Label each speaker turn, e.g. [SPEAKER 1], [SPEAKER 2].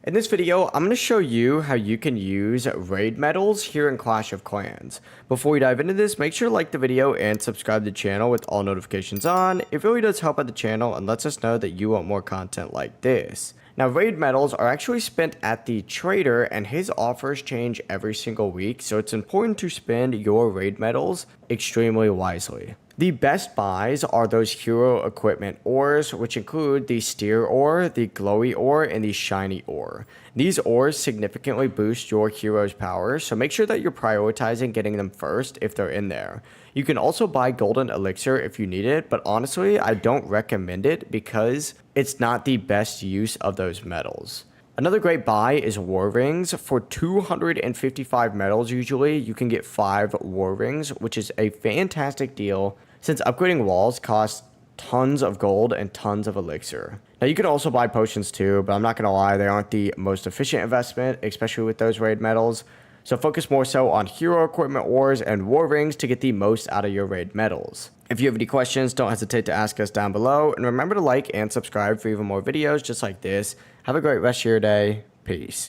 [SPEAKER 1] In this video, I'm going to show you how you can use raid medals here in Clash of Clans. Before we dive into this, make sure to like the video and subscribe to the channel with all notifications on. It really does help out the channel and lets us know that you want more content like this. Now, raid medals are actually spent at the trader and his offers change every single week, so it's important to spend your raid medals extremely wisely. The best buys are those hero equipment ores, which include the steer ore, the glowy ore, and the shiny ore. These ores significantly boost your hero's power, so make sure that you're prioritizing getting them first if they're in there. You can also buy golden elixir if you need it, but honestly, I don't recommend it because it's not the best use of those metals. Another great buy is war rings. For 255 medals usually, you can get 5 war rings, which is a fantastic deal since upgrading walls costs tons of gold and tons of elixir. Now you can also buy potions too, but I'm not gonna lie, they aren't the most efficient investment, especially with those raid medals. So focus more so on hero equipment ores and war rings to get the most out of your raid medals. If you have any questions, don't hesitate to ask us down below, and remember to like and subscribe for even more videos just like this. Have a great rest of your day. Peace.